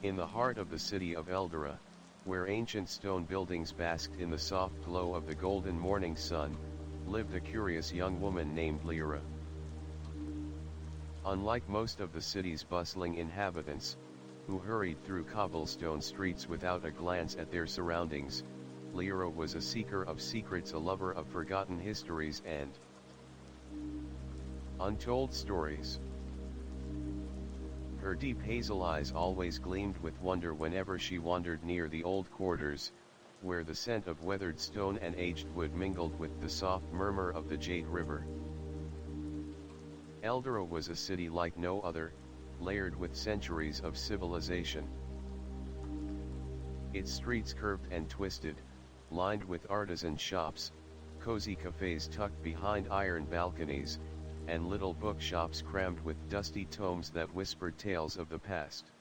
In the heart of the city of Eldora, where ancient stone buildings basked in the soft glow of the golden morning sun, lived a curious young woman named Lyra. Unlike most of the city's bustling inhabitants, who hurried through cobblestone streets without a glance at their surroundings, Lyra was a seeker of secrets, a lover of forgotten histories and untold stories. Her deep hazel eyes always gleamed with wonder whenever she wandered near the old quarters, where the scent of weathered stone and aged wood mingled with the soft murmur of the Jade River. Eldora was a city like no other, layered with centuries of civilization. Its streets curved and twisted, lined with artisan shops, cozy cafes tucked behind iron balconies, and little bookshops crammed with dusty tomes that whispered tales of the past.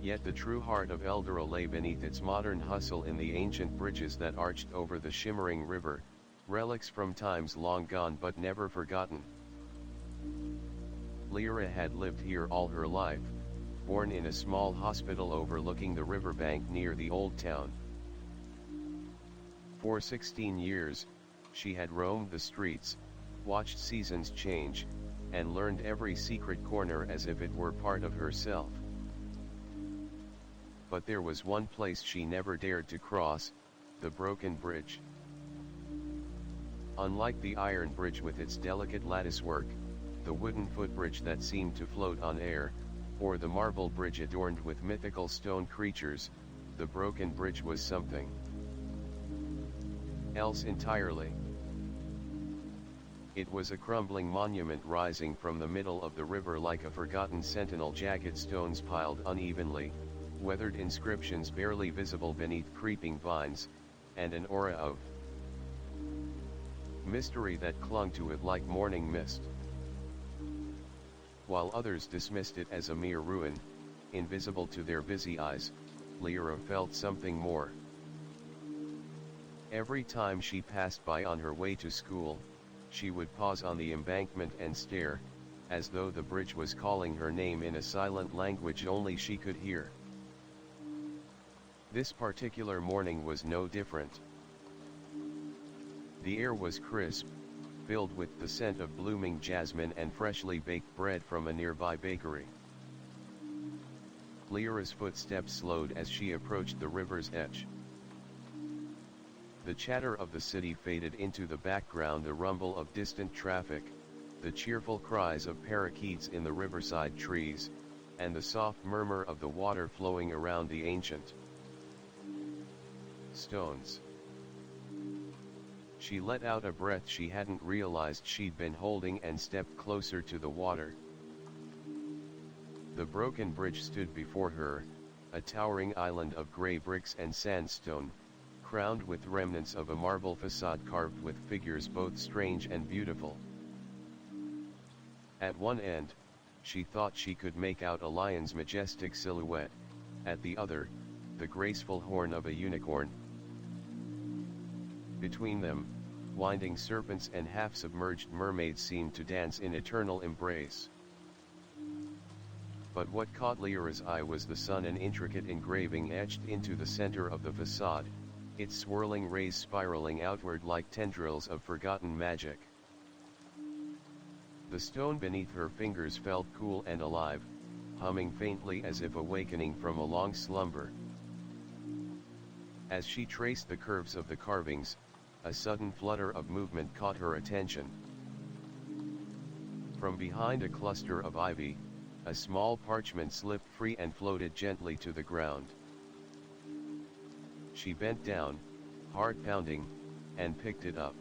Yet the true heart of Eldora lay beneath its modern hustle in the ancient bridges that arched over the shimmering river, relics from times long gone but never forgotten. Lyra had lived here all her life, born in a small hospital overlooking the riverbank near the old town. For 16 years, she had roamed the streets, watched seasons change, and learned every secret corner as if it were part of herself. But there was one place she never dared to cross, the broken bridge. Unlike the iron bridge with its delicate latticework, the wooden footbridge that seemed to float on air, or the marble bridge adorned with mythical stone creatures, the broken bridge was something else entirely. It was a crumbling monument rising from the middle of the river like a forgotten sentinel, jagged stones piled unevenly, weathered inscriptions barely visible beneath creeping vines, and an aura of mystery that clung to it like morning mist. While others dismissed it as a mere ruin, invisible to their busy eyes, Lyra felt something more. Every time she passed by on her way to school, she would pause on the embankment and stare, as though the bridge was calling her name in a silent language only she could hear. This particular morning was no different. The air was crisp, filled with the scent of blooming jasmine and freshly baked bread from a nearby bakery. Lyra's footsteps slowed as she approached the river's edge. The chatter of the city faded into the background, the rumble of distant traffic, the cheerful cries of parakeets in the riverside trees, and the soft murmur of the water flowing around the ancient stones. She let out a breath she hadn't realized she'd been holding and stepped closer to the water. The broken bridge stood before her, a towering island of gray bricks and sandstone, crowned with remnants of a marble facade carved with figures both strange and beautiful. At one end, she thought she could make out a lion's majestic silhouette, at the other, the graceful horn of a unicorn. Between them, winding serpents and half-submerged mermaids seemed to dance in eternal embrace. But what caught Lyra's eye was the sun, an intricate engraving etched into the center of the facade, its swirling rays spiraling outward like tendrils of forgotten magic. The stone beneath her fingers felt cool and alive, humming faintly as if awakening from a long slumber. As she traced the curves of the carvings, a sudden flutter of movement caught her attention. From behind a cluster of ivy, a small parchment slipped free and floated gently to the ground. She bent down, heart pounding, and picked it up.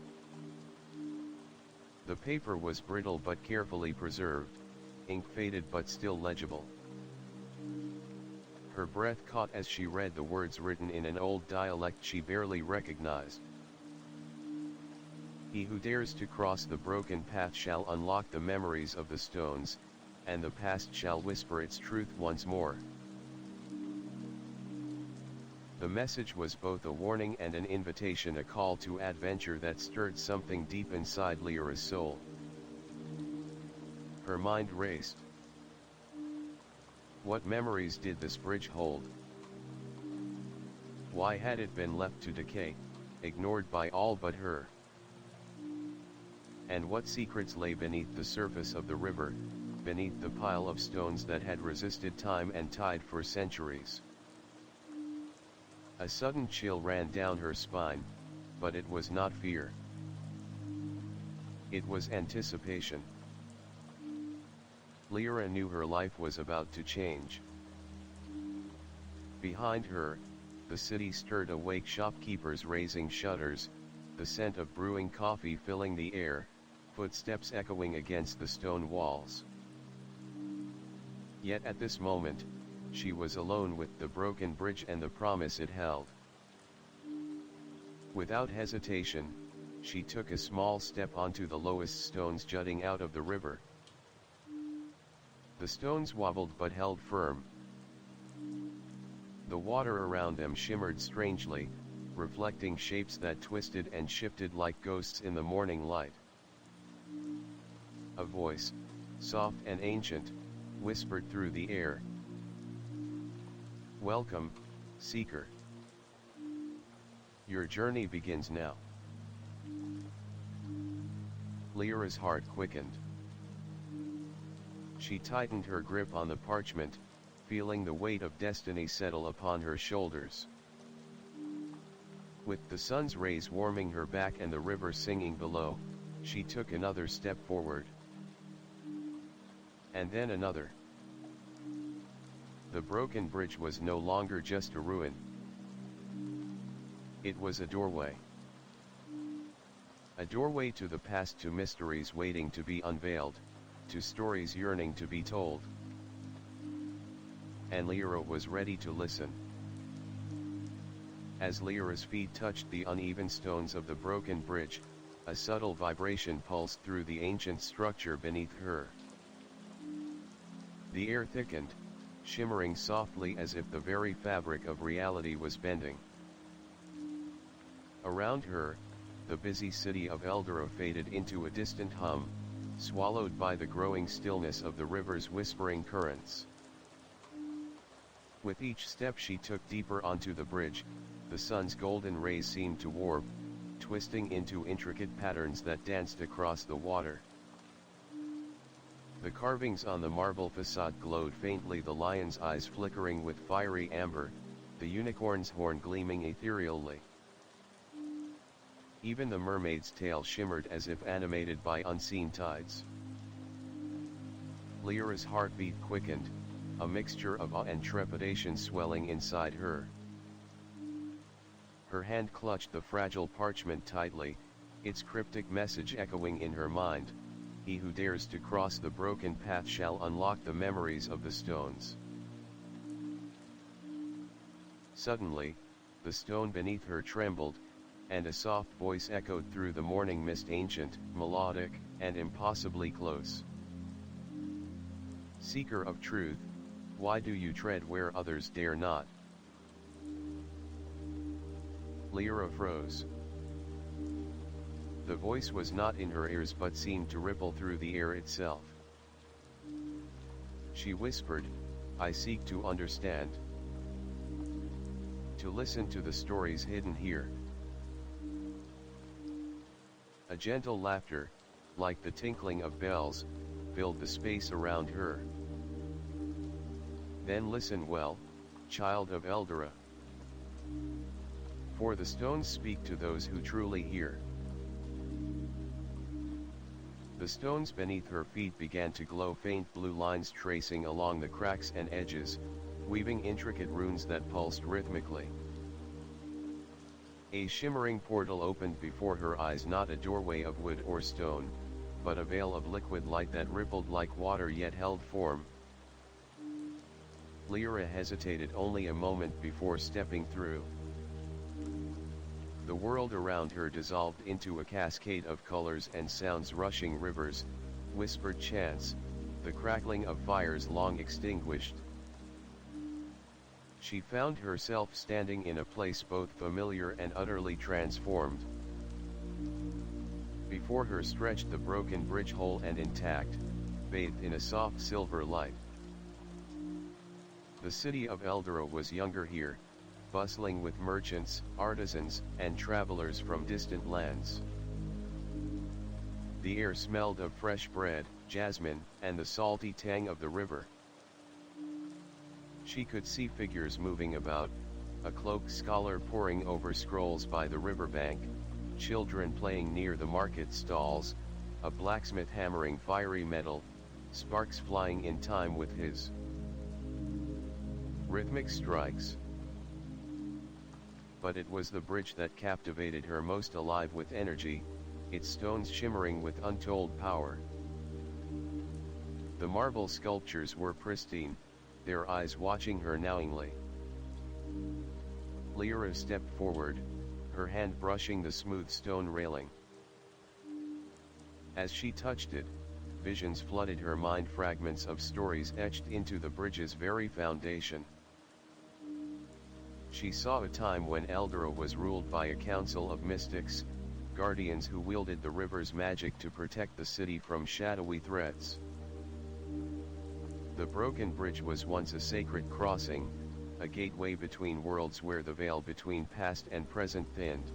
The paper was brittle but carefully preserved, ink faded but still legible. Her breath caught as she read the words written in an old dialect she barely recognized. He who dares to cross the broken path shall unlock the memories of the stones, and the past shall whisper its truth once more. The message was both a warning and an invitation, a call to adventure that stirred something deep inside Lyra's soul. Her mind raced. What memories did this bridge hold? Why had it been left to decay, ignored by all but her? And what secrets lay beneath the surface of the river, beneath the pile of stones that had resisted time and tide for centuries? A sudden chill ran down her spine, but it was not fear. It was anticipation. Lyra knew her life was about to change. Behind her, the city stirred awake, shopkeepers raising shutters, the scent of brewing coffee filling the air, footsteps echoing against the stone walls. Yet at this moment, she was alone with the broken bridge and the promise it held. Without hesitation, she took a small step onto the lowest stones jutting out of the river. The stones wobbled but held firm. The water around them shimmered strangely, reflecting shapes that twisted and shifted like ghosts in the morning light. A voice, soft and ancient, whispered through the air. "Welcome, seeker. Your journey begins now." Lyra's heart quickened. She tightened her grip on the parchment, feeling the weight of destiny settle upon her shoulders. With the sun's rays warming her back and the river singing below, she took another step forward. And then another. The broken bridge was no longer just a ruin. It was a doorway. A doorway to the past, to mysteries waiting to be unveiled, to stories yearning to be told. And Lyra was ready to listen. As Lyra's feet touched the uneven stones of the broken bridge, a subtle vibration pulsed through the ancient structure beneath her. The air thickened, shimmering softly as if the very fabric of reality was bending. Around her, the busy city of Eldora faded into a distant hum, swallowed by the growing stillness of the river's whispering currents. With each step she took deeper onto the bridge, the sun's golden rays seemed to warp, twisting into intricate patterns that danced across the water. The carvings on the marble facade glowed faintly, the lion's eyes flickering with fiery amber, the unicorn's horn gleaming ethereally. Even the mermaid's tail shimmered as if animated by unseen tides. Lyra's heartbeat quickened, a mixture of awe and trepidation swelling inside her. Her hand clutched the fragile parchment tightly, its cryptic message echoing in her mind: "He who dares to cross the broken path shall unlock the memories of the stones." Suddenly, the stone beneath her trembled, and a soft voice echoed through the morning mist, ancient, melodic, and impossibly close. "Seeker of truth, why do you tread where others dare not?" Lyra froze. The voice was not in her ears but seemed to ripple through the air itself. She whispered, "I seek to understand. To listen to the stories hidden here." A gentle laughter, like the tinkling of bells, filled the space around her. "Then listen well, child of Eldora. For the stones speak to those who truly hear." The stones beneath her feet began to glow, faint blue lines tracing along the cracks and edges, weaving intricate runes that pulsed rhythmically. A shimmering portal opened before her eyes, not a doorway of wood or stone, but a veil of liquid light that rippled like water yet held form. Lyra hesitated only a moment before stepping through. The world around her dissolved into a cascade of colors and sounds, rushing rivers, whispered chants, the crackling of fires long extinguished. She found herself standing in a place both familiar and utterly transformed. Before her stretched the broken bridge, whole and intact, bathed in a soft silver light. The city of Eldora was younger here, bustling with merchants, artisans, and travelers from distant lands. The air smelled of fresh bread, jasmine, and the salty tang of the river. She could see figures moving about, a cloaked scholar poring over scrolls by the riverbank, children playing near the market stalls, a blacksmith hammering fiery metal, sparks flying in time with his rhythmic strikes. But it was the bridge that captivated her most, alive with energy, its stones shimmering with untold power. The marble sculptures were pristine, their eyes watching her knowingly. Lyra stepped forward, her hand brushing the smooth stone railing. As she touched it, visions flooded her mind, fragments of stories etched into the bridge's very foundation. She saw a time when Eldora was ruled by a council of mystics, guardians who wielded the river's magic to protect the city from shadowy threats. The broken bridge was once a sacred crossing, a gateway between worlds where the veil between past and present thinned.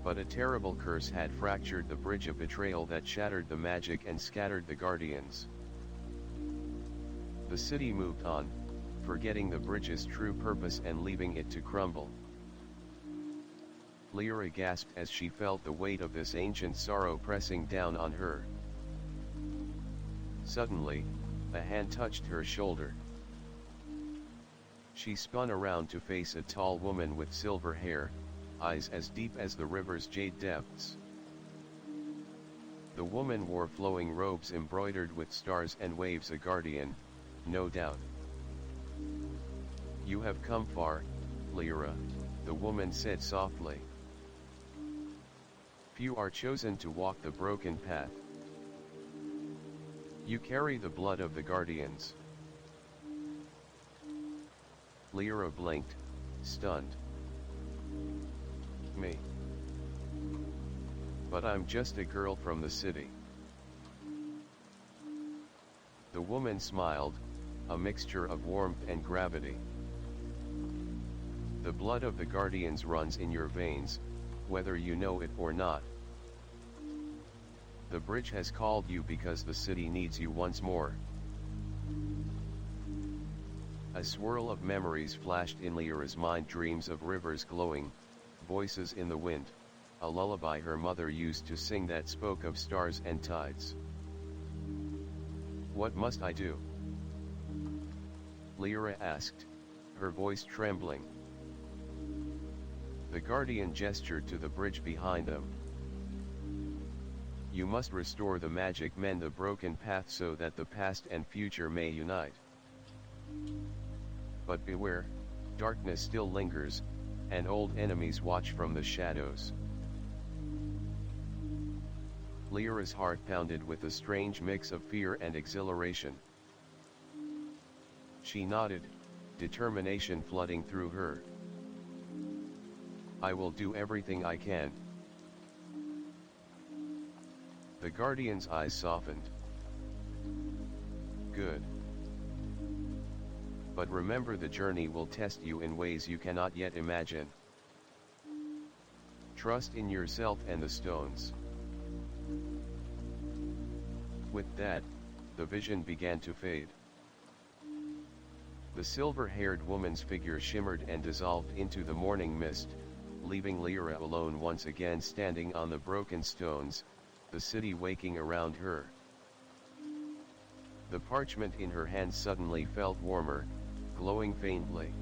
But a terrible curse had fractured the bridge, a betrayal that shattered the magic and scattered the guardians. The city moved on, forgetting the bridge's true purpose and leaving it to crumble. Lyra gasped as she felt the weight of this ancient sorrow pressing down on her. Suddenly, a hand touched her shoulder. She spun around to face a tall woman with silver hair, eyes as deep as the river's jade depths. The woman wore flowing robes embroidered with stars and waves, a guardian, no doubt. "You have come far, Lyra," the woman said softly. "Few are chosen to walk the broken path. You carry the blood of the guardians." Lyra blinked, stunned. "Me? But I'm just a girl from the city." The woman smiled, a mixture of warmth and gravity. "The blood of the guardians runs in your veins, whether you know it or not. The bridge has called you because the city needs you once more." A swirl of memories flashed in Lyra's mind, dreams of rivers glowing, voices in the wind, a lullaby her mother used to sing that spoke of stars and tides. "What must I do?" Lyra asked, her voice trembling. The guardian gestured to the bridge behind them. "You must restore the magic, mend the broken path so that the past and future may unite. But beware, darkness still lingers, and old enemies watch from the shadows." Lyra's heart pounded with a strange mix of fear and exhilaration. She nodded, determination flooding through her. "I will do everything I can." The guardian's eyes softened. "Good. But remember, the journey will test you in ways you cannot yet imagine. Trust in yourself and the stones." With that, the vision began to fade. The silver-haired woman's figure shimmered and dissolved into the morning mist, leaving Lyra alone once again, standing on the broken stones, the city waking around her. The parchment in her hand suddenly felt warmer, glowing faintly.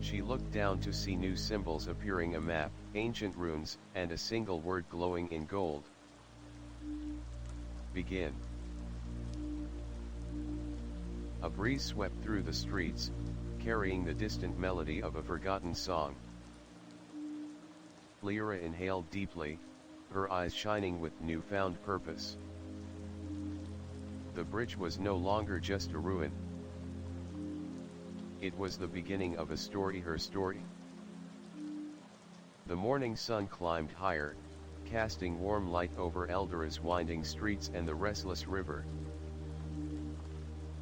She looked down to see new symbols appearing, a map, ancient runes, and a single word glowing in gold. "Begin." A breeze swept through the streets, carrying the distant melody of a forgotten song. Lyra inhaled deeply, her eyes shining with newfound purpose. The bridge was no longer just a ruin. It was the beginning of a story, her story. The morning sun climbed higher, casting warm light over Eldora's winding streets and the restless river.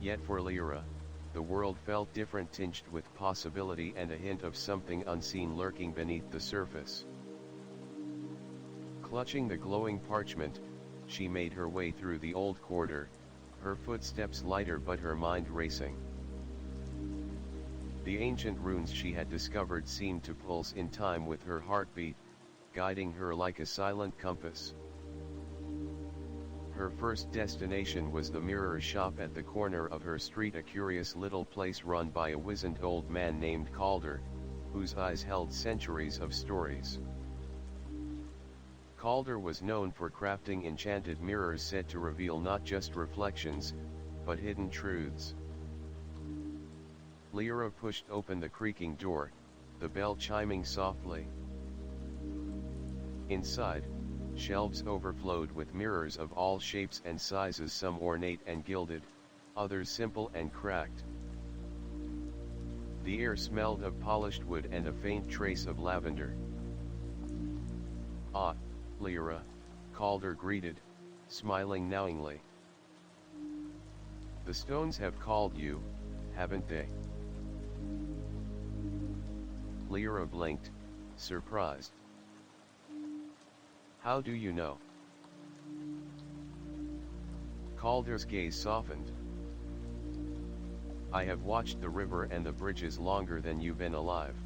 Yet for Lyra, the world felt different, tinged with possibility and a hint of something unseen lurking beneath the surface. Clutching the glowing parchment, she made her way through the old corridor, her footsteps lighter but her mind racing. The ancient runes she had discovered seemed to pulse in time with her heartbeat, guiding her like a silent compass. Her first destination was the mirror shop at the corner of her street, a curious little place run by a wizened old man named Calder, whose eyes held centuries of stories. Calder was known for crafting enchanted mirrors said to reveal not just reflections, but hidden truths. Lyra pushed open the creaking door, the bell chiming softly. Inside, shelves overflowed with mirrors of all shapes and sizes, some ornate and gilded, others simple and cracked. The air smelled of polished wood and a faint trace of lavender. "Ah, Lyra," Calder greeted, smiling knowingly. "The stones have called you, haven't they?" Lyra blinked, surprised. "How do you know?" Calder's gaze softened. "I have watched the river and the bridges longer than you've been alive.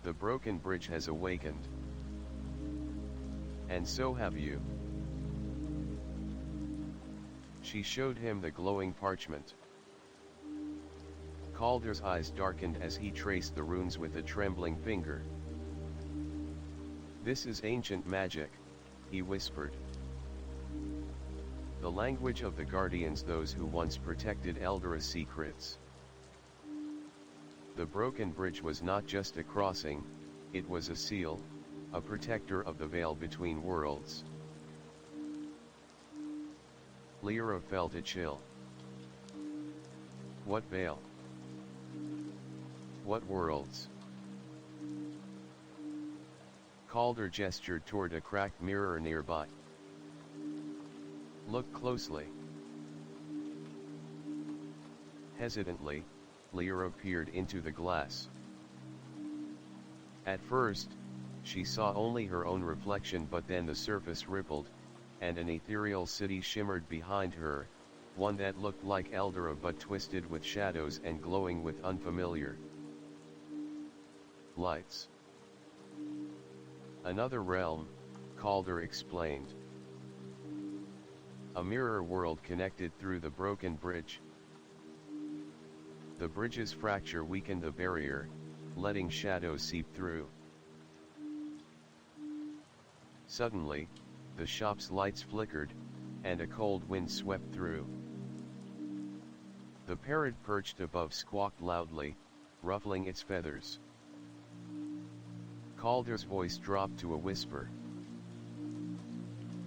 The broken bridge has awakened. And so have you." She showed him the glowing parchment. Calder's eyes darkened as he traced the runes with a trembling finger. "This is ancient magic," he whispered. "The language of the Guardians, those who once protected Eldora's secrets." The broken bridge was not just a crossing, it was a seal, a protector of the veil between worlds. Lyra felt a chill. What veil? What worlds? Calder gestured toward a cracked mirror nearby. "Look closely." Hesitantly, Lyra peered into the glass. At first, she saw only her own reflection, but then the surface rippled, and an ethereal city shimmered behind her, one that looked like Eldora but twisted with shadows and glowing with unfamiliar lights. "Another realm," Calder explained. "A mirror world connected through the broken bridge." The bridge's fracture weakened the barrier, letting shadows seep through. Suddenly, the shop's lights flickered, and a cold wind swept through. The parrot perched above squawked loudly, ruffling its feathers. Calder's voice dropped to a whisper.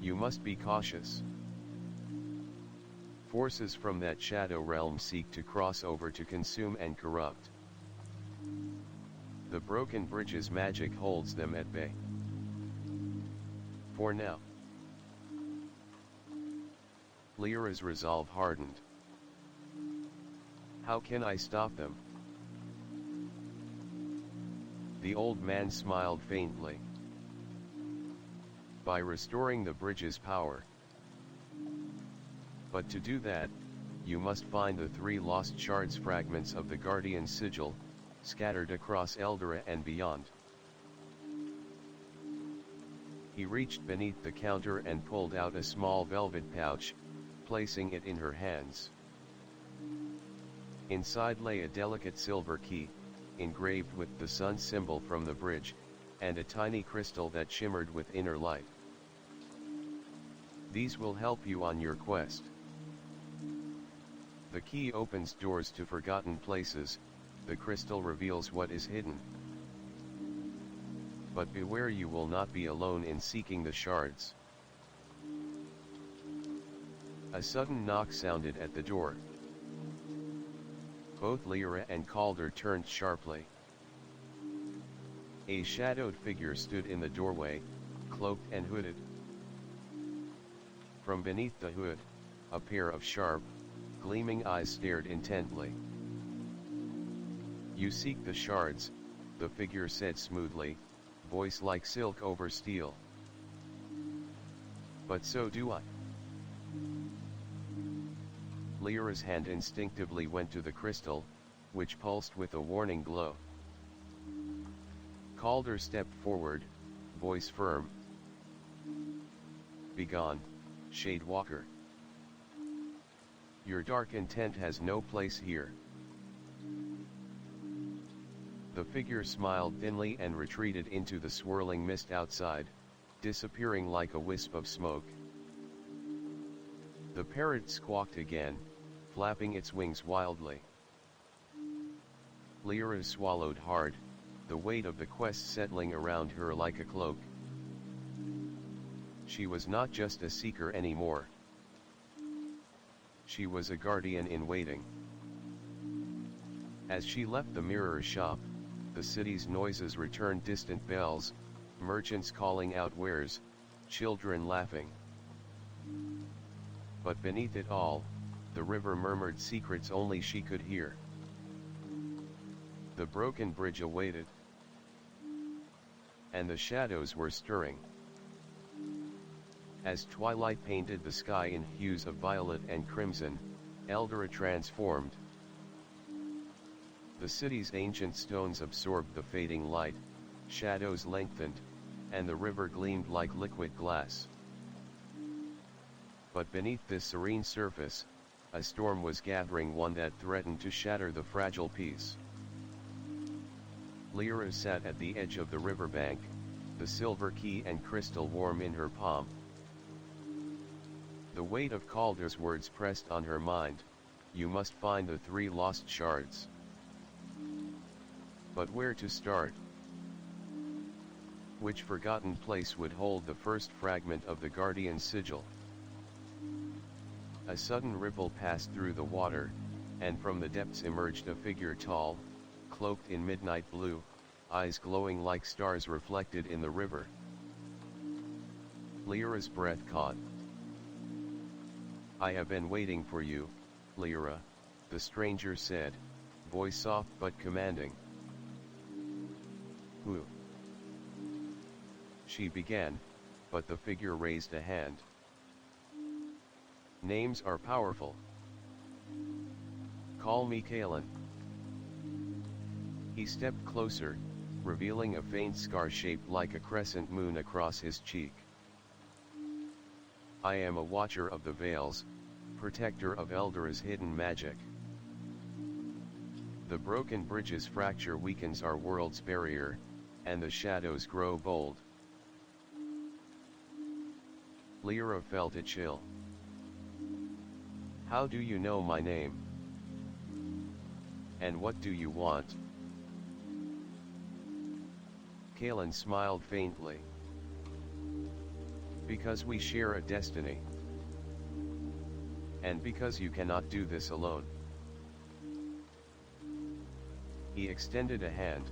"You must be cautious. Forces from that shadow realm seek to cross over to consume and corrupt. The broken bridge's magic holds them at bay. For now." Lyra's resolve hardened. "How can I stop them?" The old man smiled faintly. "By restoring the bridge's power. But to do that, you must find the 3 lost shards, fragments of the Guardian sigil, scattered across Eldora and beyond." He reached beneath the counter and pulled out a small velvet pouch, placing it in her hands. Inside lay a delicate silver key, engraved with the sun symbol from the bridge, and a tiny crystal that shimmered with inner light. "These will help you on your quest. The key opens doors to forgotten places, the crystal reveals what is hidden. But beware, you will not be alone in seeking the shards." A sudden knock sounded at the door. Both Lyra and Calder turned sharply. A shadowed figure stood in the doorway, cloaked and hooded. From beneath the hood, a pair of sharp, Gleaming eyes stared intently. "You seek the shards," the figure said smoothly, voice like silk over steel. "But so do I." Lyra's hand instinctively went to the crystal, which pulsed with a warning glow. Calder stepped forward, voice firm. "Begone, Shadewalker. Your dark intent has no place here." The figure smiled thinly and retreated into the swirling mist outside, disappearing like a wisp of smoke. The parrot squawked again, flapping its wings wildly. Lyra swallowed hard, the weight of the quest settling around her like a cloak. She was not just a seeker anymore. She was a guardian in waiting. As she left the mirror shop, the city's noises returned: distant bells, merchants calling out wares, children laughing. But beneath it all, the river murmured secrets only she could hear. The broken bridge awaited, and the shadows were stirring. As twilight painted the sky in hues of violet and crimson, Eldora transformed. The city's ancient stones absorbed the fading light, shadows lengthened, and the river gleamed like liquid glass. But beneath this serene surface, a storm was gathering, one that threatened to shatter the fragile peace. Lyra sat at the edge of the riverbank, the silver key and crystal warm in her palm. The weight of Calder's words pressed on her mind: "You must find the 3 lost shards." But where to start? Which forgotten place would hold the first fragment of the Guardian's sigil? A sudden ripple passed through the water, and from the depths emerged a figure tall, cloaked in midnight blue, eyes glowing like stars reflected in the river. Lyra's breath caught. "I have been waiting for you, Lyra," the stranger said, voice soft but commanding. "Who?" she began, but the figure raised a hand. "Names are powerful. Call me Kalen." He stepped closer, revealing a faint scar shaped like a crescent moon across his cheek. "I am a watcher of the veils, protector of Eldora's hidden magic. The broken bridge's fracture weakens our world's barrier, and the shadows grow bold." Lyra felt a chill. "How do you know my name? And what do you want?" Kalen smiled faintly. "Because we share a destiny. And because you cannot do this alone." He extended a hand,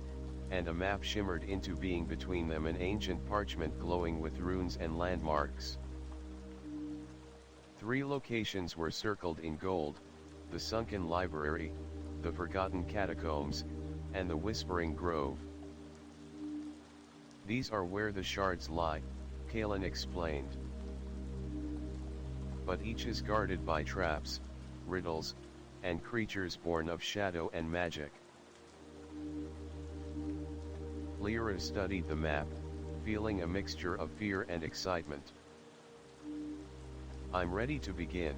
and a map shimmered into being between them, an ancient parchment glowing with runes and landmarks. 3 locations were circled in gold: the sunken library, the forgotten catacombs, and the whispering grove. "These are where the shards lie," Kalen explained. "But each is guarded by traps, riddles, and creatures born of shadow and magic." Lyra studied the map, feeling a mixture of fear and excitement. "I'm ready to begin."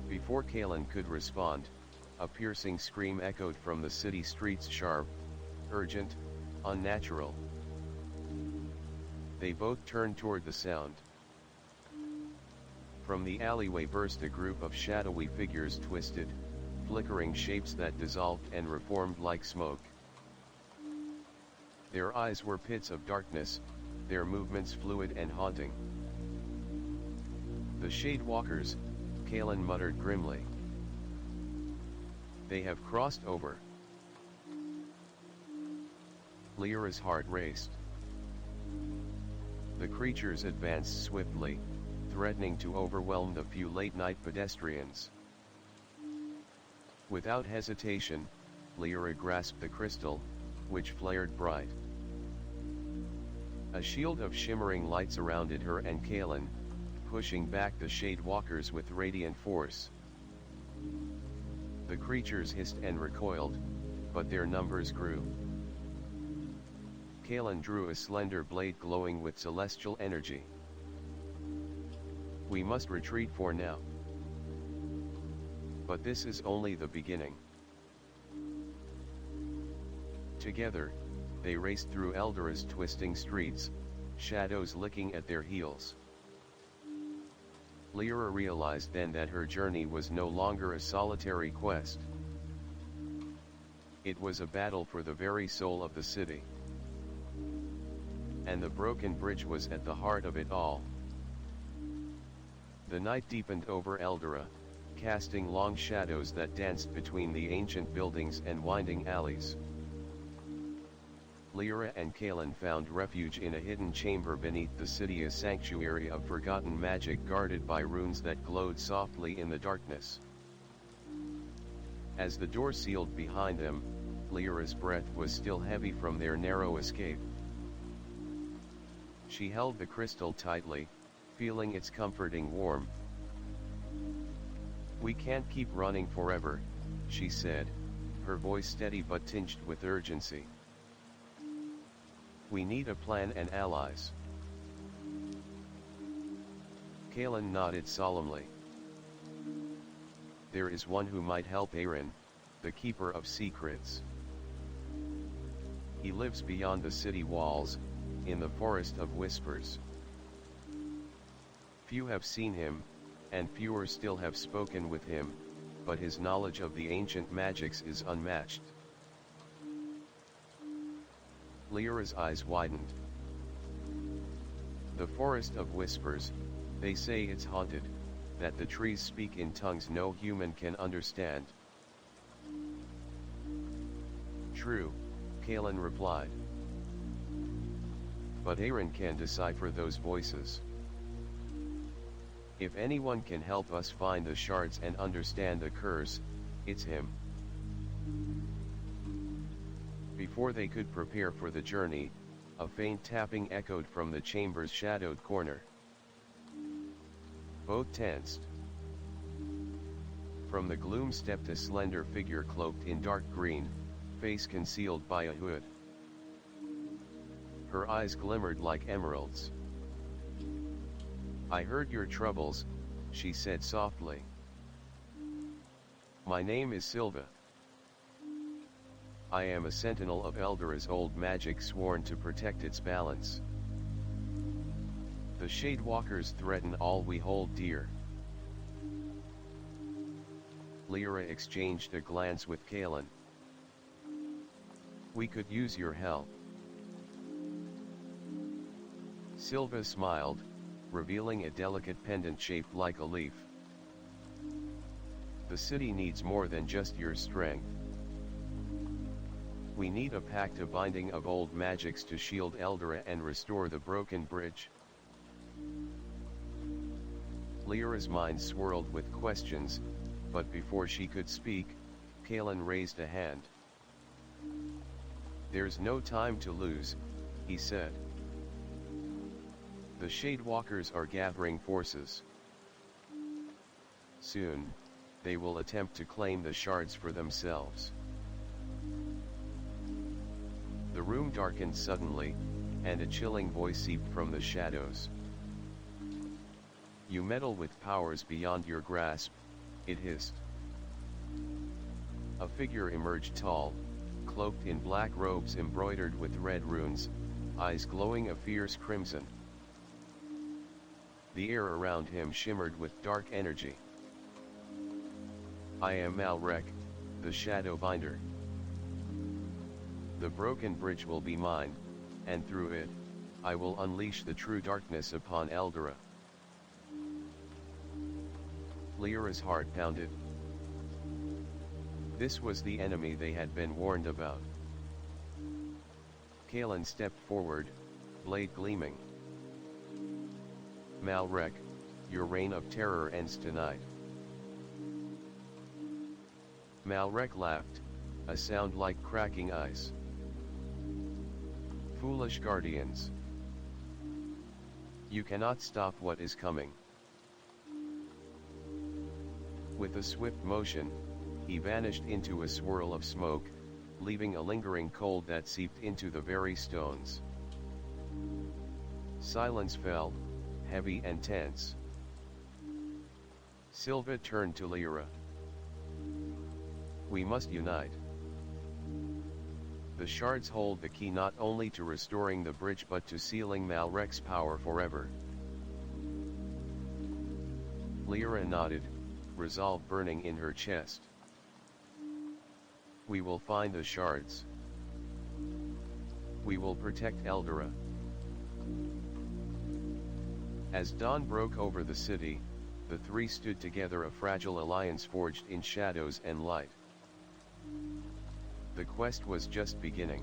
Before Kalen could respond, a piercing scream echoed from the city streets, sharp, urgent, unnatural. They both turned toward the sound. From the alleyway burst a group of shadowy figures, twisted, flickering shapes that dissolved and reformed like smoke. Their eyes were pits of darkness, their movements fluid and haunting. "The Shadewalkers," Kalen muttered grimly. "They have crossed over." Lyra's heart raced. The creatures advanced swiftly, threatening to overwhelm the few late-night pedestrians. Without hesitation, Lyra grasped the crystal, which flared bright. A shield of shimmering light surrounded her and Kalen, pushing back the shade walkers with radiant force. The creatures hissed and recoiled, but their numbers grew. Kalen drew a slender blade glowing with celestial energy. We must retreat for now. But this is only the beginning. Together, they raced through Eldora's twisting streets, shadows licking at their heels. Lyra realized then that her journey was no longer a solitary quest. It was a battle for the very soul of the city. And the broken bridge was at the heart of it all. The night deepened over Eldora, casting long shadows that danced between the ancient buildings and winding alleys. Lyra and Kalen found refuge in a hidden chamber beneath the city, a sanctuary of forgotten magic guarded by runes that glowed softly in the darkness. As the door sealed behind them, Lyra's breath was still heavy from their narrow escape. She held the crystal tightly, feeling its comforting warmth. "We can't keep running forever," she said, her voice steady but tinged with urgency. "We need a plan and allies." Kalen nodded solemnly. "There is one who might help, Aaron, the Keeper of Secrets. He lives beyond the city walls, in the Forest of Whispers. Few have seen him, and fewer still have spoken with him, but his knowledge of the ancient magics is unmatched." Lyra's eyes widened. "The Forest of Whispers, they say it's haunted, that the trees speak in tongues no human can understand." "True," Kalen replied. "But Aaron can decipher those voices. If anyone can help us find the shards and understand the curse, it's him." Before they could prepare for the journey, a faint tapping echoed from the chamber's shadowed corner. Both tensed. From the gloom stepped a slender figure cloaked in dark green, face concealed by a hood. Her eyes glimmered like emeralds. "I heard your troubles," she said softly. "My name is Silva. I am a sentinel of Eldora's old magic, sworn to protect its balance. The Shadewalkers threaten all we hold dear." Lyra exchanged a glance with Kalen. "We could use your help." Silva smiled, revealing a delicate pendant shaped like a leaf. "The city needs more than just your strength. We need a pact, a binding of old magics to shield Eldora and restore the broken bridge." Lyra's mind swirled with questions, but before she could speak, Kalen raised a hand. "There's no time to lose," he said. "The Shadewalkers are gathering forces. Soon, they will attempt to claim the shards for themselves." The room darkened suddenly, and a chilling voice seeped from the shadows. "You meddle with powers beyond your grasp," it hissed. A figure emerged, tall, cloaked in black robes embroidered with red runes, eyes glowing a fierce crimson. The air around him shimmered with dark energy. "I am Malrek, the Shadowbinder. The broken bridge will be mine, and through it, I will unleash the true darkness upon Eldora." Lyra's heart pounded. This was the enemy they had been warned about. Kalen stepped forward, blade gleaming. "Malrek, your reign of terror ends tonight. Malrek laughed, a sound like cracking ice. Foolish guardians. You cannot stop what is coming. With a swift motion, he vanished into a swirl of smoke, leaving a lingering cold that seeped into the very stones. Silence fell, heavy and tense. Silva turned to Lyra. We must unite. The shards hold the key not only to restoring the bridge but to sealing Malrek's power forever. Lyra nodded, resolve burning in her chest. We will find the shards. We will protect Eldora. As dawn broke over the city, the three stood together, a fragile alliance forged in shadows and light. The quest was just beginning.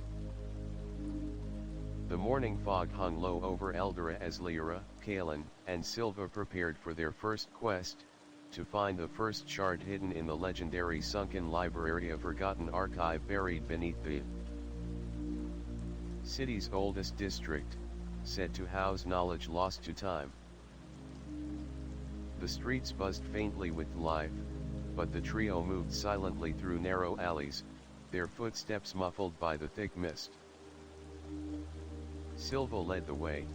The morning fog hung low over Eldora as Lyra, Kaelin, and Silva prepared for their first quest, to find the first shard hidden in the legendary sunken library, a forgotten archive buried beneath the city's oldest district, said to house knowledge lost to time. The streets buzzed faintly with life, but the trio moved silently through narrow alleys, their footsteps muffled by the thick mist. Silva led the way,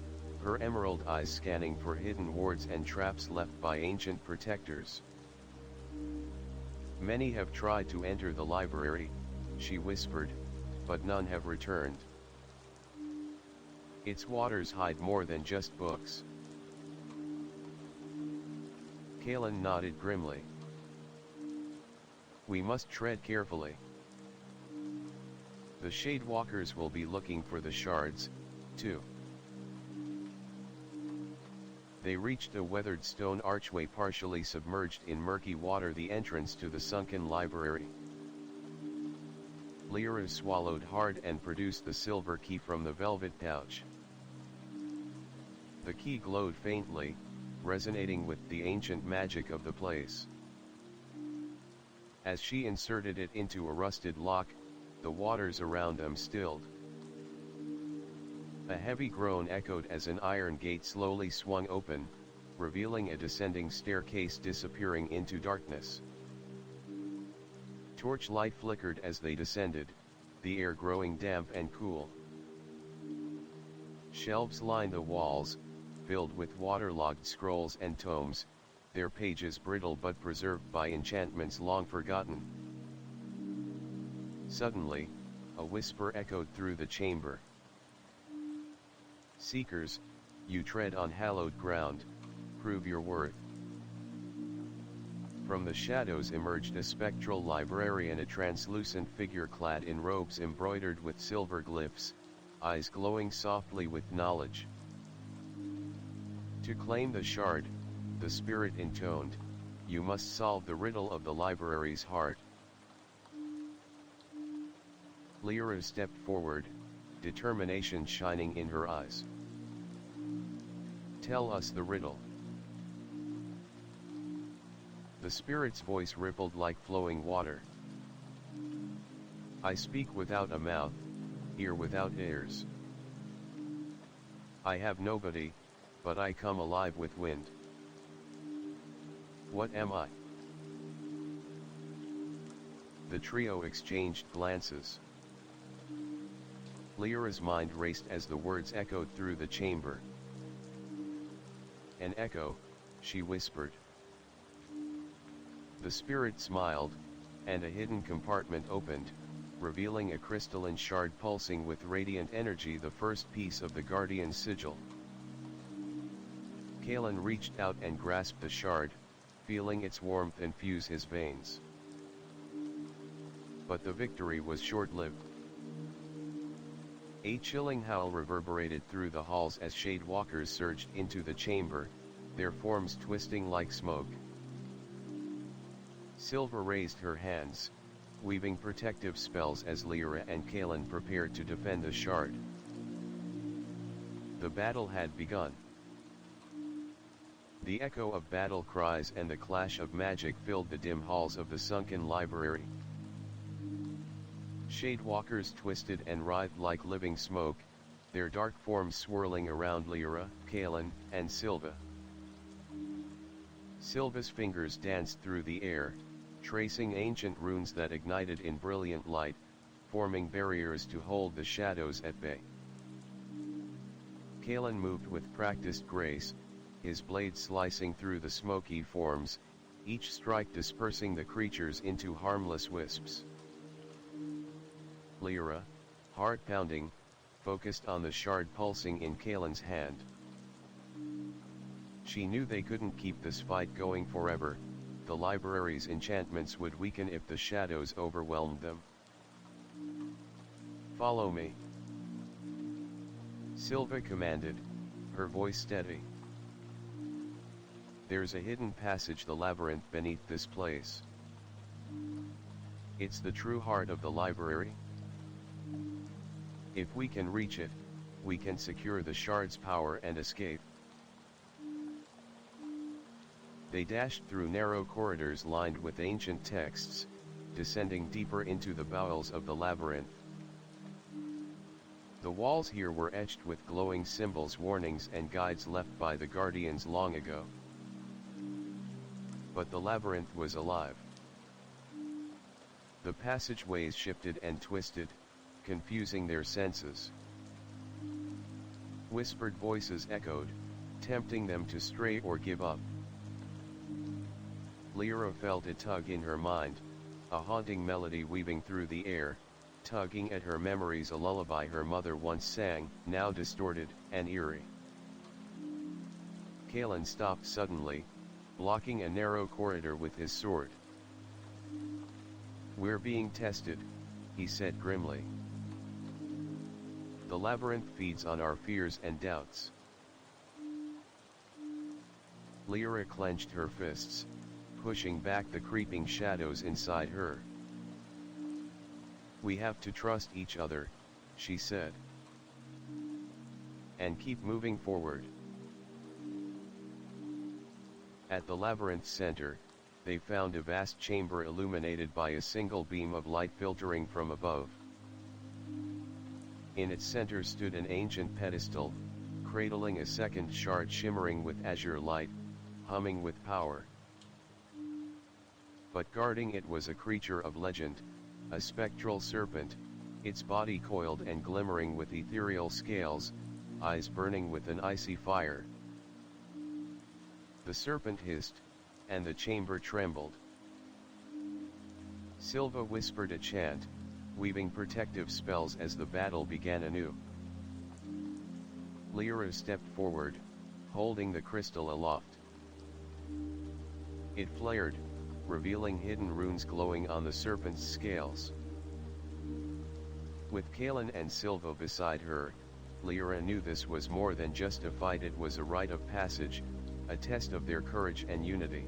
her emerald eyes scanning for hidden wards and traps left by ancient protectors. Many have tried to enter the library, she whispered, but none have returned. Its waters hide more than just books. Kaelin nodded grimly. We must tread carefully. The Shadewalkers will be looking for the shards, too. They reached a weathered stone archway partially submerged in murky water, the entrance to the sunken library. Lyra swallowed hard and produced the silver key from the velvet pouch. The key glowed faintly, resonating with the ancient magic of the place. As she inserted it into a rusted lock, the waters around them stilled. A heavy groan echoed as an iron gate slowly swung open, revealing a descending staircase disappearing into darkness. Torchlight flickered as they descended, the air growing damp and cool. Shelves lined the walls, filled with waterlogged scrolls and tomes, their pages brittle but preserved by enchantments long forgotten. Suddenly, a whisper echoed through the chamber. Seekers, you tread on hallowed ground, prove your worth. From the shadows emerged a spectral librarian, a translucent figure clad in robes embroidered with silver glyphs, eyes glowing softly with knowledge. To claim the shard, the spirit intoned, you must solve the riddle of the library's heart. Lyra stepped forward, determination shining in her eyes. Tell us the riddle. The spirit's voice rippled like flowing water. I speak without a mouth, hear without ears. I have nobody, but I come alive with wind. What am I? The trio exchanged glances. Lyra's mind raced as the words echoed through the chamber. An echo, she whispered. The spirit smiled, and a hidden compartment opened, revealing a crystalline shard pulsing with radiant energy, the first piece of the Guardian's sigil. Kaelin reached out and grasped the shard, feeling its warmth infuse his veins. But the victory was short-lived. A chilling howl reverberated through the halls as Shadewalkers surged into the chamber, their forms twisting like smoke. Silva raised her hands, weaving protective spells as Lyra and Kaelin prepared to defend the shard. The echo of battle cries and the clash of magic filled the dim halls of the sunken library. Shadewalkers twisted and writhed like living smoke, their dark forms swirling around Lyra, Kalen, and Silva. Silva's fingers danced through the air, tracing ancient runes that ignited in brilliant light, forming barriers to hold the shadows at bay. Kalen moved with practiced grace, his blade slicing through the smoky forms, each strike dispersing the creatures into harmless wisps. Lyra, heart pounding, focused on the shard pulsing in Kalen's hand. She knew they couldn't keep this fight going forever, the library's enchantments would weaken if the shadows overwhelmed them. "Follow me," Silva commanded, her voice steady. "There's a hidden passage, the labyrinth beneath this place. It's the true heart of the library. If we can reach it, we can secure the shard's power and escape." They dashed through narrow corridors lined with ancient texts, descending deeper into the bowels of the labyrinth. The walls here were etched with glowing symbols, warnings and guides left by the guardians long ago. But the labyrinth was alive. The passageways shifted and twisted, confusing their senses. Whispered voices echoed, tempting them to stray or give up. Lyra felt a tug in her mind, a haunting melody weaving through the air, tugging at her memories, a lullaby her mother once sang, now distorted and eerie. Kalen stopped suddenly, blocking a narrow corridor with his sword. "We're being tested," he said grimly. "The labyrinth feeds on our fears and doubts." Lyra clenched her fists, pushing back the creeping shadows inside her. "We have to trust each other," she said. "And keep moving forward." At the labyrinth's center, they found a vast chamber illuminated by a single beam of light filtering from above. In its center stood an ancient pedestal, cradling a second shard shimmering with azure light, humming with power. But guarding it was a creature of legend, a spectral serpent, its body coiled and glimmering with ethereal scales, eyes burning with an icy fire. The serpent hissed, and the chamber trembled. Silva whispered a chant, weaving protective spells as the battle began anew. Lyra stepped forward, holding the crystal aloft. It flared, revealing hidden runes glowing on the serpent's scales. With Kalen and Silva beside her, Lyra knew this was more than just a fight, it was a rite of passage, a test of their courage and unity.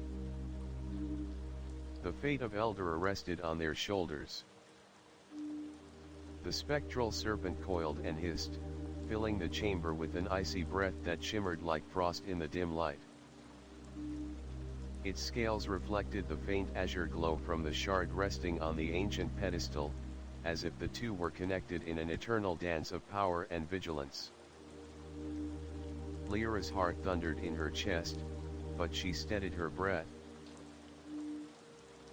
The fate of Elder rested on their shoulders. The spectral serpent coiled and hissed, filling the chamber with an icy breath that shimmered like frost in the dim light. Its scales reflected the faint azure glow from the shard resting on the ancient pedestal, as if the two were connected in an eternal dance of power and vigilance. Lyra's heart thundered in her chest, but she steadied her breath.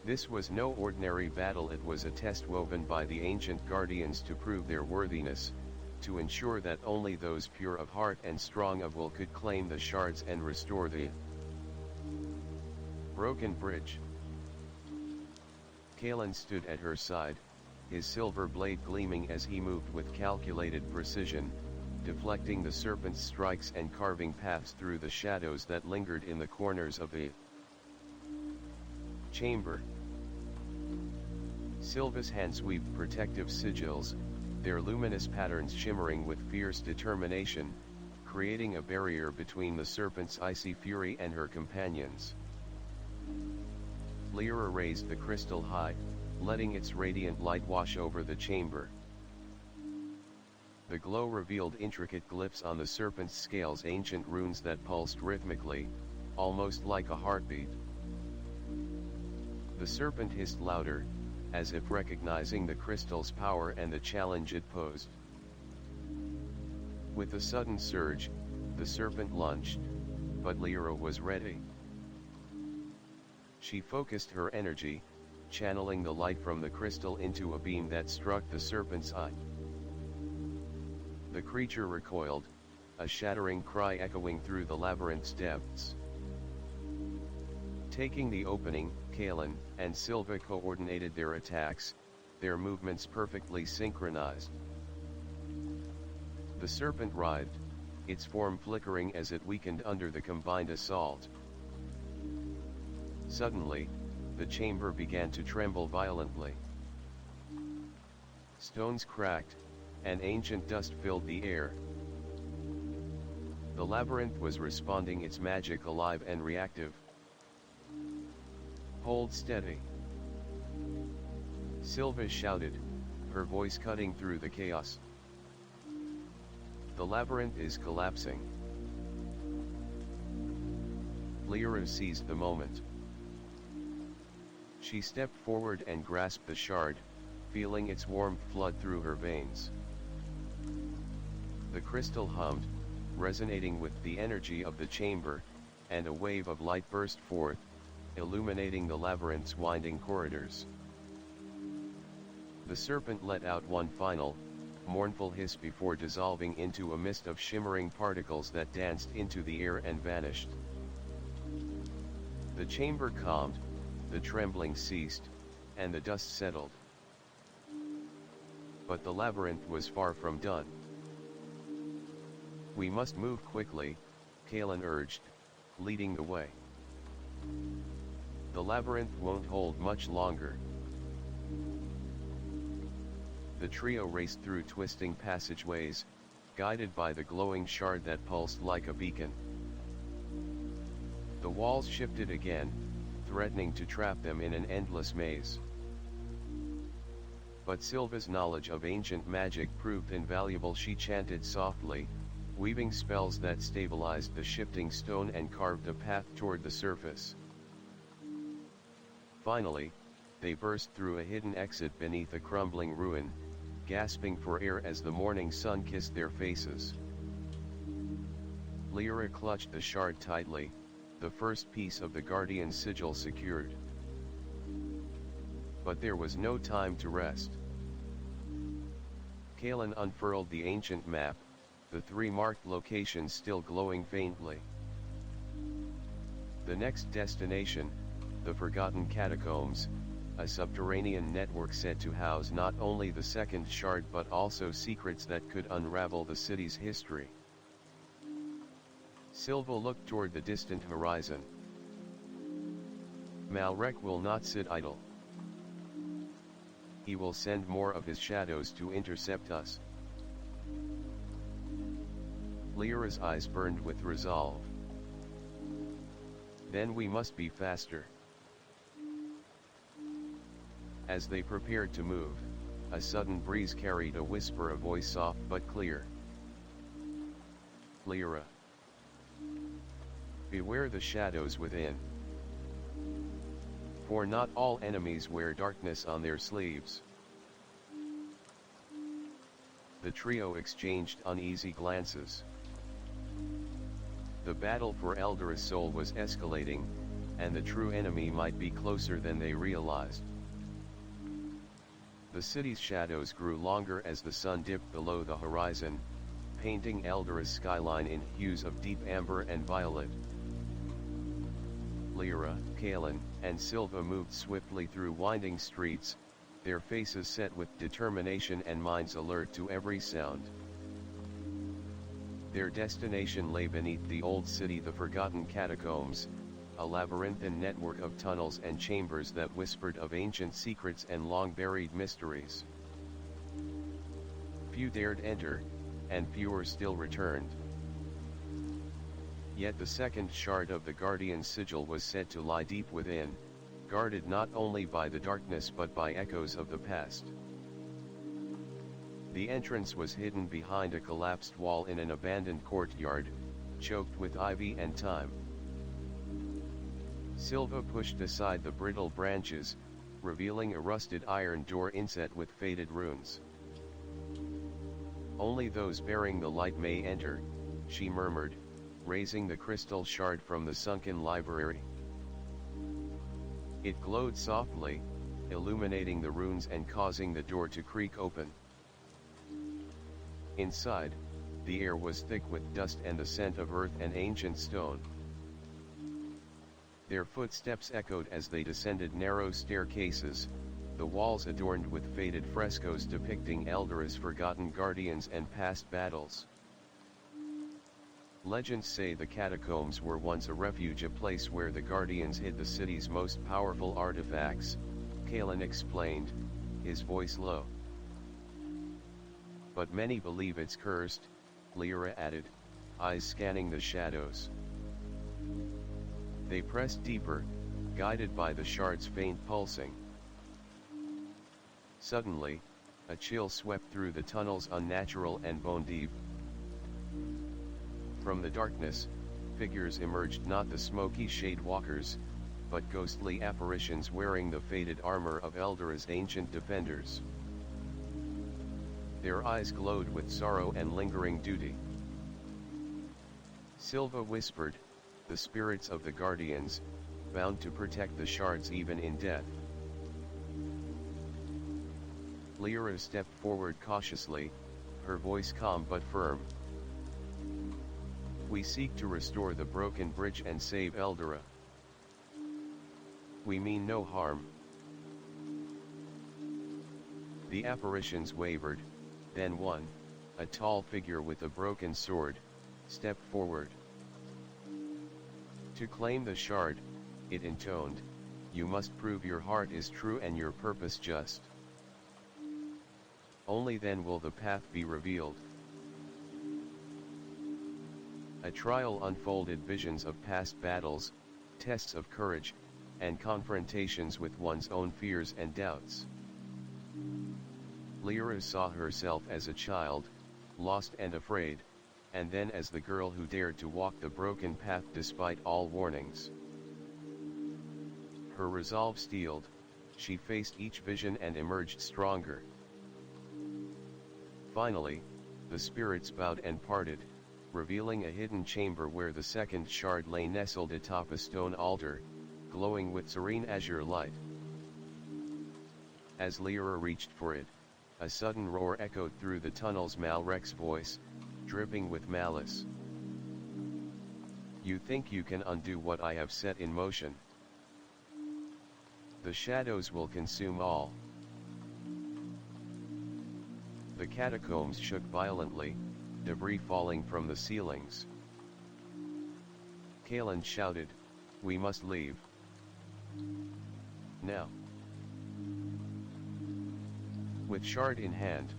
This was no ordinary battle, it was a test woven by the ancient guardians to prove their worthiness, to ensure that only those pure of heart and strong of will could claim the shards and restore the broken bridge. Kalen stood at her side, his silver blade gleaming as he moved with calculated precision, deflecting the serpent's strikes and carving paths through the shadows that lingered in the corners of the chamber. Silva's hands weaved protective sigils, their luminous patterns shimmering with fierce determination, creating a barrier between the serpent's icy fury and her companions. Lyra raised the crystal high, letting its radiant light wash over the chamber. The glow revealed intricate glyphs on the serpent's scales, ancient runes that pulsed rhythmically, almost like a heartbeat. The serpent hissed louder, as if recognizing the crystal's power and the challenge it posed. With a sudden surge, the serpent lunged, but Lyra was ready. She focused her energy, channeling the light from the crystal into a beam that struck the serpent's eye. The creature recoiled, a shattering cry echoing through the labyrinth's depths. Taking the opening, Kalin and Silva coordinated their attacks, their movements perfectly synchronized. The serpent writhed, its form flickering as it weakened under the combined assault. Suddenly, the chamber began to tremble violently. Stones cracked, and ancient dust filled the air. The labyrinth was responding, its magic alive and reactive. "Hold steady," Silva shouted, her voice cutting through the chaos. "The labyrinth is collapsing." Lyra seized the moment. She stepped forward and grasped the shard, feeling its warmth flood through her veins. The crystal hummed, resonating with the energy of the chamber, and a wave of light burst forth, illuminating the labyrinth's winding corridors. The serpent let out one final, mournful hiss before dissolving into a mist of shimmering particles that danced into the air and vanished. The chamber calmed, the trembling ceased, and the dust settled. But the labyrinth was far from done. "We must move quickly," Kalin urged, leading the way. "The labyrinth won't hold much longer." The trio raced through twisting passageways, guided by the glowing shard that pulsed like a beacon. The walls shifted again, threatening to trap them in an endless maze. But Silva's knowledge of ancient magic proved invaluable. She chanted softly, weaving spells that stabilized the shifting stone and carved a path toward the surface. Finally, they burst through a hidden exit beneath a crumbling ruin, gasping for air as the morning sun kissed their faces. Lyra clutched the shard tightly, the first piece of the guardian's sigil secured. But there was no time to rest. Kalin unfurled the ancient map, the three marked locations still glowing faintly. The next destination, the Forgotten Catacombs, a subterranean network said to house not only the second shard but also secrets that could unravel the city's history. Silva looked toward the distant horizon. "Malrek will not sit idle. He will send more of his shadows to intercept us." Lyra's eyes burned with resolve. "Then we must be faster." As they prepared to move, a sudden breeze carried a whisper, a voice soft but clear. "Lyra, beware the shadows within. For not all enemies wear darkness on their sleeves." The trio exchanged uneasy glances. The battle for Eldora's soul was escalating, and the true enemy might be closer than they realized. The city's shadows grew longer as the sun dipped below the horizon, painting Eldora's skyline in hues of deep amber and violet. Lyra, Kalin, and Silva moved swiftly through winding streets, their faces set with determination and minds alert to every sound. Their destination lay beneath the old city, the Forgotten Catacombs, a labyrinthine network of tunnels and chambers that whispered of ancient secrets and long-buried mysteries. Few dared enter, and fewer still returned. Yet the second shard of the Guardian's sigil was said to lie deep within, guarded not only by the darkness but by echoes of the past. The entrance was hidden behind a collapsed wall in an abandoned courtyard, choked with ivy and thyme. Silva pushed aside the brittle branches, revealing a rusted iron door inset with faded runes. "Only those bearing the light may enter," she murmured, raising the crystal shard from the sunken library. It glowed softly, illuminating the runes and causing the door to creak open. Inside, the air was thick with dust and the scent of earth and ancient stone. Their footsteps echoed as they descended narrow staircases, the walls adorned with faded frescoes depicting Eldora's forgotten guardians and past battles. Legends say the catacombs were once a refuge, a place where the guardians hid the city's most powerful artifacts, Kalen explained, his voice low. "But many believe it's cursed," Lyra added, eyes scanning the shadows. They pressed deeper, guided by the shard's faint pulsing. Suddenly, a chill swept through the tunnel's unnatural and bone-deep. From the darkness, figures emerged, not the smoky shade walkers, but ghostly apparitions wearing the faded armor of Eldora's ancient defenders. Their eyes glowed with sorrow and lingering duty. Silva whispered, "The spirits of the guardians, bound to protect the shards even in death." Lyra stepped forward cautiously, her voice calm but firm. "We seek to restore the broken bridge and save Eldora. We mean no harm." The apparitions wavered, then one, a tall figure with a broken sword, stepped forward. "To claim the shard," it intoned, "you must prove your heart is true and your purpose just. Only then will the path be revealed." A trial unfolded, visions of past battles, tests of courage, and confrontations with one's own fears and doubts. Lyra saw herself as a child, lost and afraid, and then as the girl who dared to walk the broken path despite all warnings. Her resolve steeled, she faced each vision and emerged stronger. Finally, the spirits bowed and parted, revealing a hidden chamber where the second shard lay nestled atop a stone altar, glowing with serene azure light. As Lyra reached for it, a sudden roar echoed through the tunnel's Malrek's voice, dripping with malice. "You think you can undo what I have set in motion? The shadows will consume all." The catacombs shook violently, debris falling from the ceilings. Kalen shouted, "We must leave. Now." With shard in hand,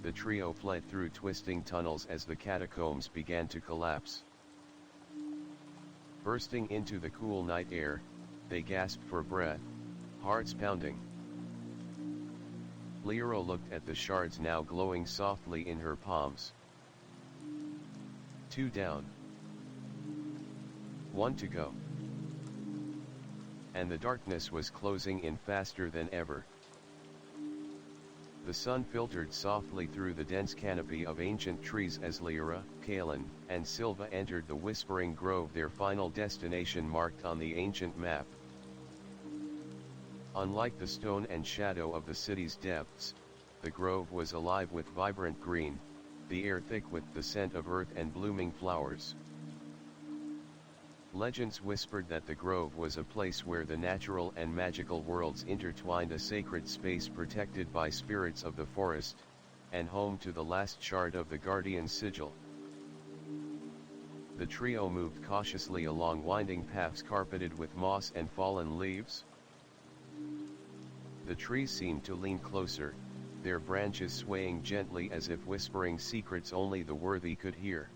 the trio fled through twisting tunnels as the catacombs began to collapse. Bursting into the cool night air, they gasped for breath, hearts pounding. Lyra looked at the shards now glowing softly in her palms. 2 down. 1 to go. And the darkness was closing in faster than ever. The sun filtered softly through the dense canopy of ancient trees as Lyra, Kalen, and Silva entered the Whispering Grove, their final destination marked on the ancient map. Unlike the stone and shadow of the city's depths, the grove was alive with vibrant green, the air thick with the scent of earth and blooming flowers. Legends whispered that the grove was a place where the natural and magical worlds intertwined, a sacred space protected by spirits of the forest, and home to the last shard of the guardian's sigil. The trio moved cautiously along winding paths carpeted with moss and fallen leaves. The trees seemed to lean closer, their branches swaying gently as if whispering secrets only the worthy could hear.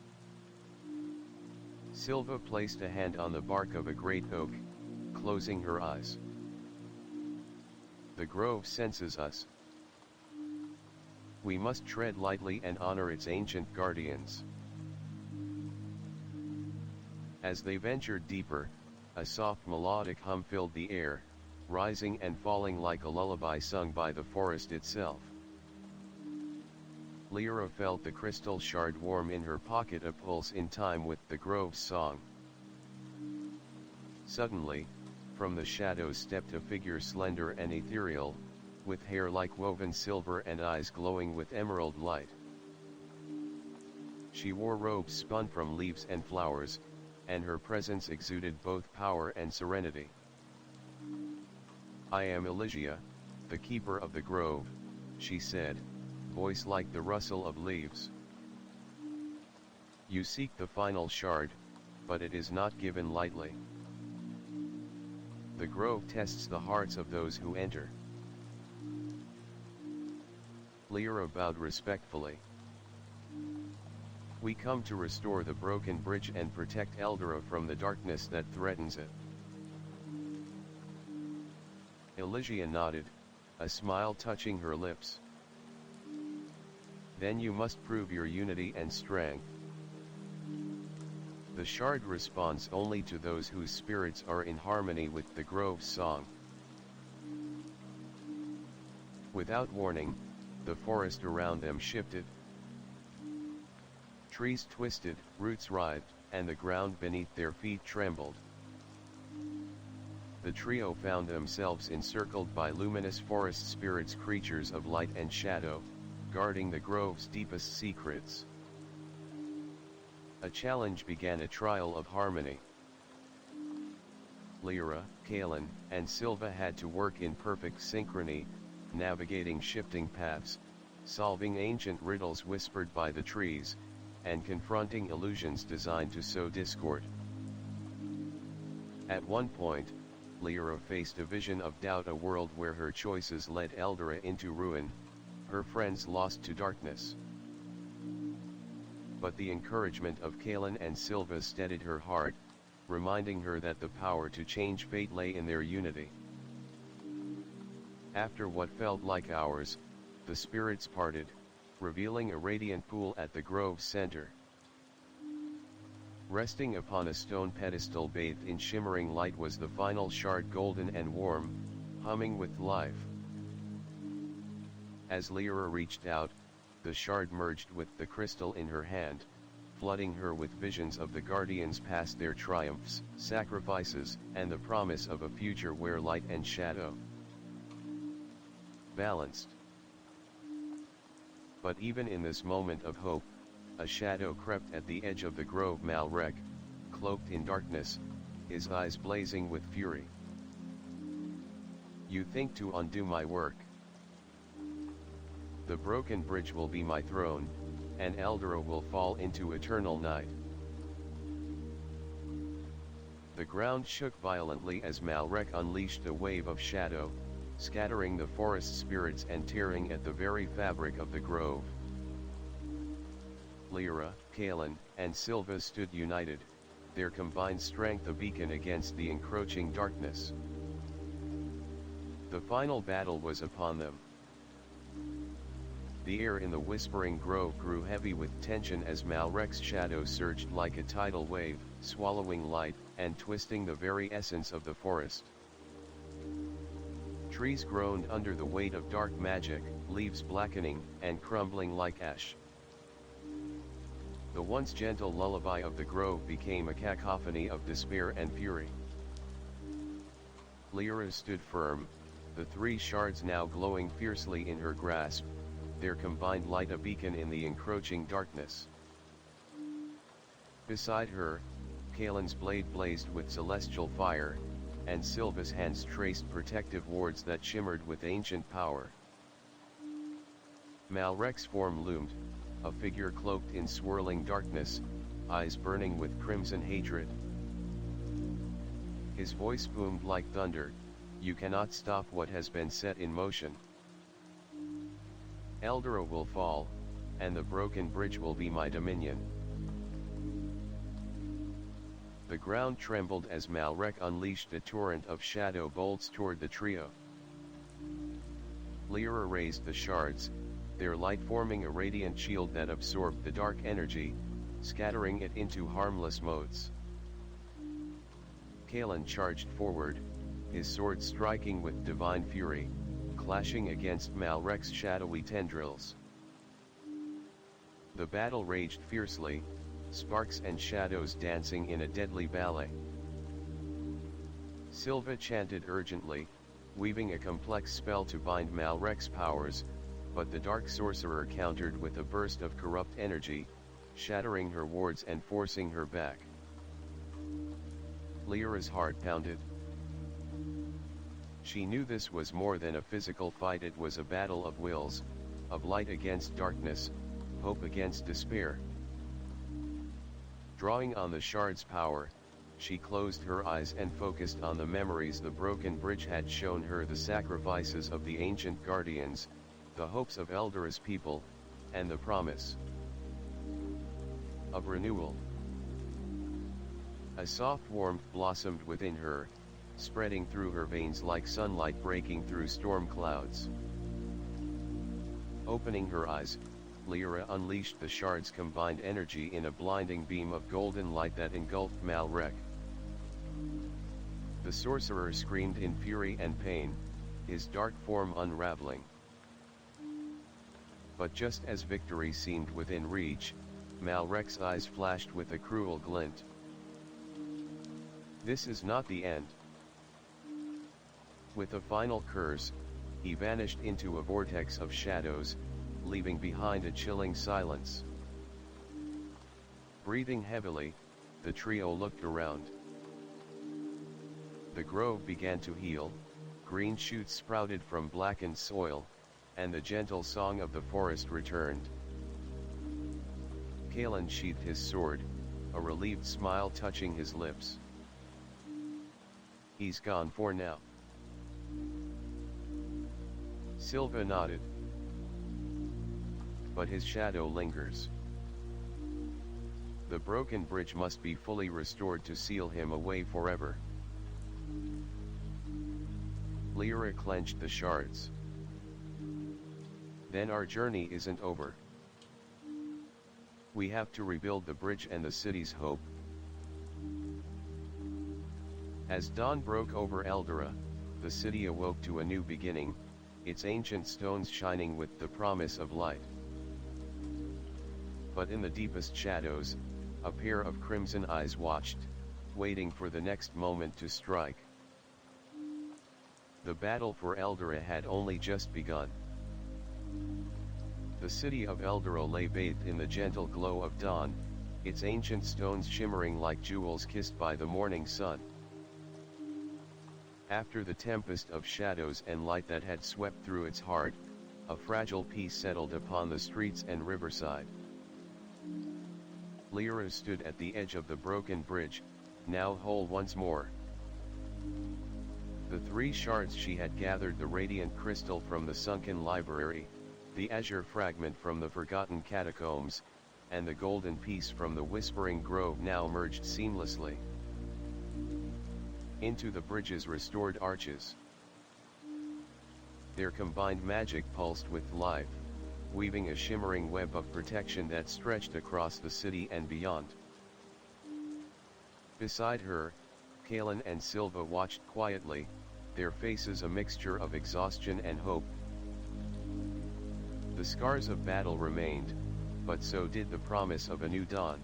Silva placed a hand on the bark of a great oak, closing her eyes. "The grove senses us. We must tread lightly and honor its ancient guardians." As they ventured deeper, A soft melodic hum filled the air, rising and falling like a lullaby sung by the forest itself. Lyra felt the crystal shard warm in her pocket, a pulse in time with the grove's song. Suddenly, from the shadows stepped a figure slender and ethereal, with hair like woven silver and eyes glowing with emerald light. She wore robes spun from leaves and flowers, and her presence exuded both power and serenity. "I am Elysia, the keeper of the grove," she said, voice like the rustle of leaves. "You seek the final shard, but it is not given lightly. The grove tests the hearts of those who enter." Lyra bowed respectfully. "We come to restore the broken bridge and protect Eldora from the darkness that threatens it." Elysia nodded, a smile touching her lips. "Then you must prove your unity and strength. The shard responds only to those whose spirits are in harmony with the grove's song." Without warning, the forest around them shifted. Trees twisted, roots writhed, and the ground beneath their feet trembled. The trio found themselves encircled by luminous forest spirits, creatures of light and shadow, guarding the grove's deepest secrets. A challenge began, a trial of harmony. Lyra, Kaelin, and Silva had to work in perfect synchrony, navigating shifting paths, solving ancient riddles whispered by the trees, and confronting illusions designed to sow discord. At one point, Lyra faced a vision of doubt, a world where her choices led Eldora into ruin, her friends lost to darkness. But the encouragement of Kaelin and Silva steadied her heart, reminding her that the power to change fate lay in their unity. After what felt like hours, the spirits parted, revealing a radiant pool at the grove's center. Resting upon a stone pedestal bathed in shimmering light was the final shard, golden and warm, humming with life. As Lyra reached out, the shard merged with the crystal in her hand, flooding her with visions of the guardians past, their triumphs, sacrifices, and the promise of a future where light and shadow balanced. But even in this moment of hope, a shadow crept at the edge of the grove. Malrek, cloaked in darkness, his eyes blazing with fury. "You think to undo my work? The broken bridge will be my throne, and Eldora will fall into eternal night." The ground shook violently as Malrek unleashed a wave of shadow, scattering the forest spirits and tearing at the very fabric of the grove. Lyra, Kaelin, and Silva stood united, their combined strength a beacon against the encroaching darkness. The final battle was upon them. The air in the whispering grove grew heavy with tension as Malrek's shadow surged like a tidal wave, swallowing light, and twisting the very essence of the forest. Trees groaned under the weight of dark magic, leaves blackening, and crumbling like ash. The once gentle lullaby of the grove became a cacophony of despair and fury. Lyra stood firm, the three shards now glowing fiercely in her grasp, their combined light a beacon in the encroaching darkness. Beside her, Kaelin's blade blazed with celestial fire, and Silva's hands traced protective wards that shimmered with ancient power. Malrek's form loomed, a figure cloaked in swirling darkness, eyes burning with crimson hatred. His voice boomed like thunder, "You cannot stop what has been set in motion. Eldora will fall, and the broken bridge will be my dominion." The ground trembled as Malrek unleashed a torrent of shadow bolts toward the trio. Lyra raised the shards, their light forming a radiant shield that absorbed the dark energy, scattering it into harmless motes. Kalen charged forward, his sword striking with divine fury, clashing against Malrek's shadowy tendrils. The battle raged fiercely, sparks and shadows dancing in a deadly ballet. Silva chanted urgently, weaving a complex spell to bind Malrek's powers, but the dark sorcerer countered with a burst of corrupt energy, shattering her wards and forcing her back. Lyra's heart pounded. She knew this was more than a physical fight, it was a battle of wills, of light against darkness, hope against despair. Drawing on the shard's power, she closed her eyes and focused on the memories the broken bridge had shown her, the sacrifices of the ancient guardians, the hopes of Eldora's people, and the promise of renewal. A soft warmth blossomed within her, spreading through her veins like sunlight breaking through storm clouds. Opening her eyes, Lyra unleashed the shard's combined energy in a blinding beam of golden light that engulfed Malrek. The sorcerer screamed in fury and pain, his dark form unraveling. But just as victory seemed within reach, Malrek's eyes flashed with a cruel glint. This is not the end. With a final curse, he vanished into a vortex of shadows, leaving behind a chilling silence. Breathing heavily, the trio looked around. The grove began to heal, green shoots sprouted from blackened soil, and the gentle song of the forest returned. Kalen sheathed his sword, a relieved smile touching his lips. He's gone for now. Silva nodded. But his shadow lingers. The broken bridge must be fully restored to seal him away forever. Lyra clenched the shards. Then our journey isn't over. We have to rebuild the bridge and the city's hope. As dawn broke over Eldora, the city awoke to a new beginning, its ancient stones shining with the promise of light. But in the deepest shadows, a pair of crimson eyes watched, waiting for the next moment to strike. The battle for Eldora had only just begun. The city of Eldora lay bathed in the gentle glow of dawn, its ancient stones shimmering like jewels kissed by the morning sun. After the tempest of shadows and light that had swept through its heart, a fragile peace settled upon the streets and riverside. Lyra stood at the edge of the broken bridge, now whole once more. The three shards she had gathered, the radiant crystal from the sunken library, the azure fragment from the forgotten catacombs, and the golden piece from the whispering grove, now merged seamlessly into the bridge's restored arches. Their combined magic pulsed with life, weaving a shimmering web of protection that stretched across the city and beyond. Beside her, Kalen and Silva watched quietly, their faces a mixture of exhaustion and hope. The scars of battle remained, but so did the promise of a new dawn.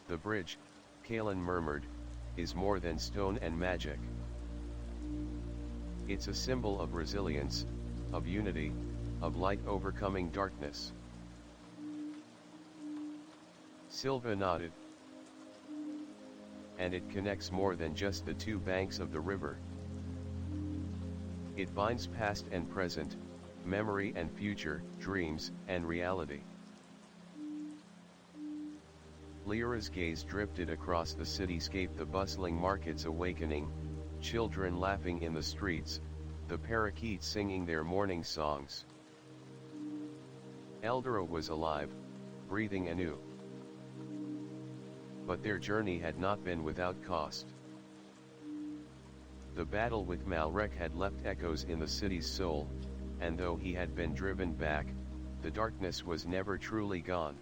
The bridge, Kalen murmured, is more than stone and magic. It's a symbol of resilience, of unity, of light overcoming darkness. Silva nodded. And it connects more than just the two banks of the river. It binds past and present, memory and future, dreams and reality. Lyra's gaze drifted across the cityscape, the bustling markets awakening, children laughing in the streets, the parakeets singing their morning songs. Eldora was alive, breathing anew. But their journey had not been without cost. The battle with Malrek had left echoes in the city's soul, and though he had been driven back, the darkness was never truly gone.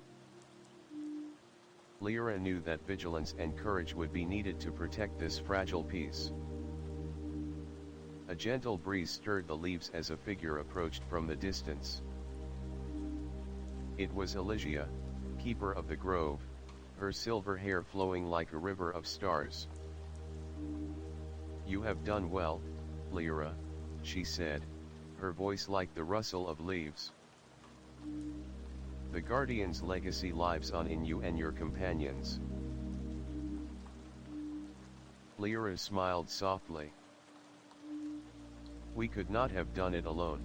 Lyra knew that vigilance and courage would be needed to protect this fragile piece. A gentle breeze stirred the leaves as a figure approached from the distance. It was Elysia, keeper of the grove, her silver hair flowing like a river of stars. "You have done well, Lyra," she said, her voice like the rustle of leaves. "The Guardian's legacy lives on in you and your companions." Lyra smiled softly. "We could not have done it alone.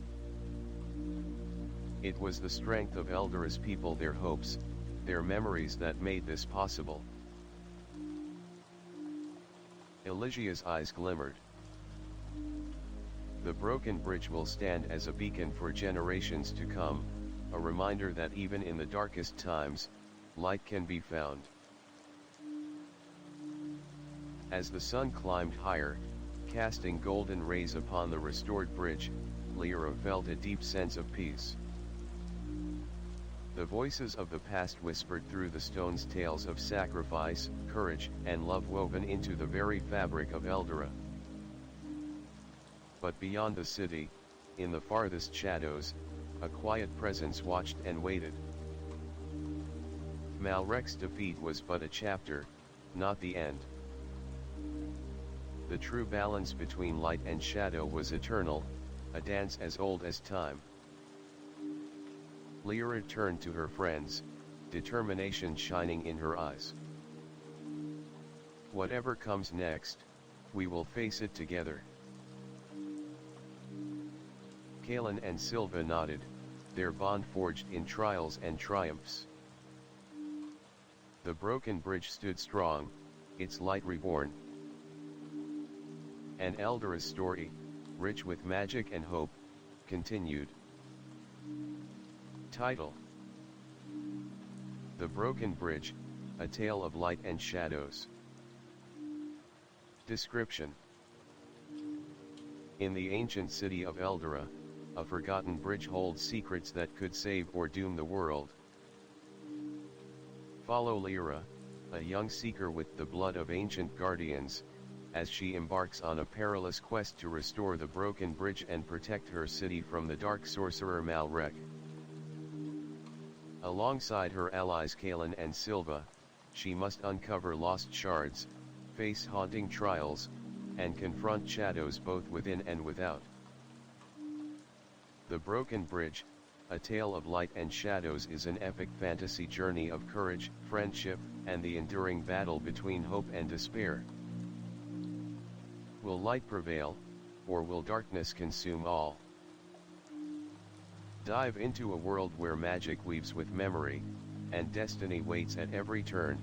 It was the strength of Eldora's people, their hopes, their memories that made this possible." Elysia's eyes glimmered. "The broken bridge will stand as a beacon for generations to come, a reminder that even in the darkest times, light can be found." As the sun climbed higher, casting golden rays upon the restored bridge, Lyra felt a deep sense of peace. The voices of the past whispered through the stones tales of sacrifice, courage, and love woven into the very fabric of Eldora. But beyond the city, in the farthest shadows, a quiet presence watched and waited. Malrek's defeat was but a chapter, not the end. The true balance between light and shadow was eternal, a dance as old as time. Lyra turned to her friends, determination shining in her eyes. "Whatever comes next, we will face it together." Kaelin and Silva nodded, their bond forged in trials and triumphs. The broken bridge stood strong, its light reborn. And Eldora's story, rich with magic and hope, continued. Title: The Broken Bridge, A Tale of Light and Shadows. Description: In the ancient city of Eldora, a forgotten bridge holds secrets that could save or doom the world. Follow Lyra, a young seeker with the blood of ancient guardians, as she embarks on a perilous quest to restore the broken bridge and protect her city from the dark sorcerer Malrek. Alongside her allies Kaelin and Silva, she must uncover lost shards, face haunting trials, and confront shadows both within and without. The Broken Bridge, A Tale of Light and Shadows is an epic fantasy journey of courage, friendship, and the enduring battle between hope and despair. Will light prevail, or will darkness consume all? Dive into a world where magic weaves with memory, and destiny waits at every turn,